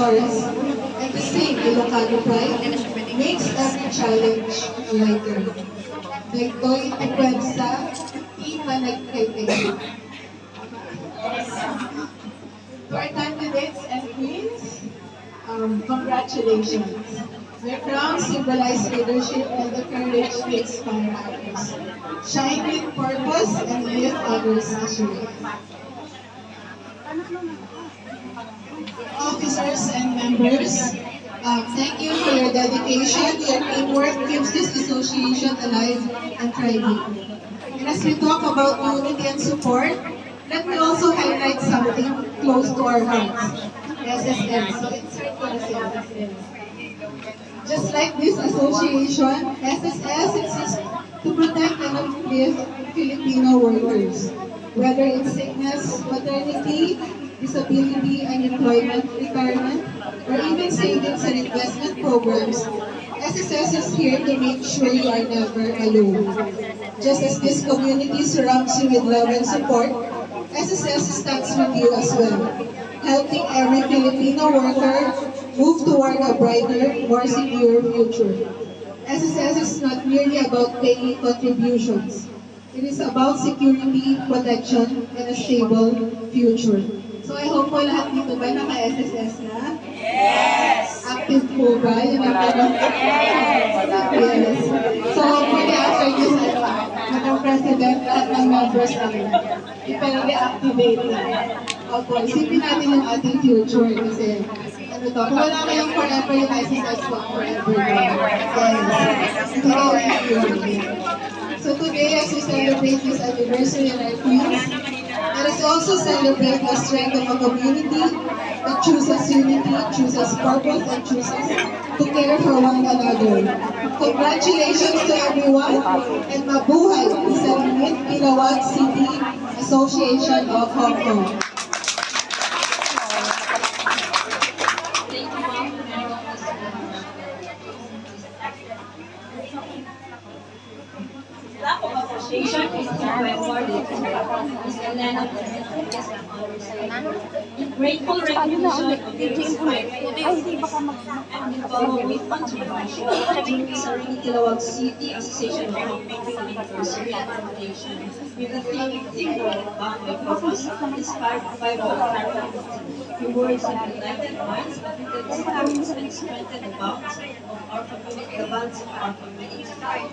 Torres, and the same Ilocano pride makes every challenge lighter. Dagtoy Tikwelsa, di panagkaitin. To our candidates and queens, congratulations. Their crowns symbolize leadership and the courage to inspire others. Shine with purpose and lift others as you live. Officers and members, thank you for your dedication. Your teamwork keeps this association alive and thriving. And as we talk about unity and support, let me also highlight something close to our hearts. SSS. So insert ko na si SSS. Just like this association, SSS exists to protect and uplift Filipino workers, whether it's sickness, maternity, disability, unemployment, retirement, or even savings and investment programs. SSS is here to make sure you are never alone. Just as this community surrounds you with love and support, SSS stands with you as well, helping every Filipino worker move toward a brighter, more secure future. SSS is not merely about paying contributions. It is about security, protection, and a stable future. So I hope po lahat dito ba naka-SSS na? Yes! Active po ba? Yung nagtanong? Yes. So hopefully after this, Madam President, lahat ng members namin, ipa-reactivate na. Opo, isipin natin yung ating future kasi ano to, kung wala kayong forever yung SSS po, forever. Yes. So today, as we celebrate this anniversary in our queens, let us also celebrate the strength of a community that chooses unity, chooses purpose, and chooses to care for one another. Congratulations to everyone, and mabuhay sa Limit Pilawag City Association of Hong Kong. Lack of appreciation is awarded to Ms. Elena Pimentel as an honor ceremony. In grateful recognition of their inspiring and involvement contribution during the Serenity Tilawag City Association of Hong Kong anniversary and foundation with the theme Teamwork bound by purpose, inspired by voluntary rewards and united minds that establish and strengthen the bonds of our community, the bonds of our community.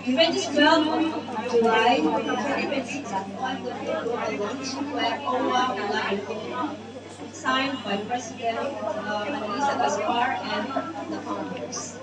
Event is 12 July 2026 at 1 the global launch by OWA Live, signed by President Annalisa Gaspar and the founders.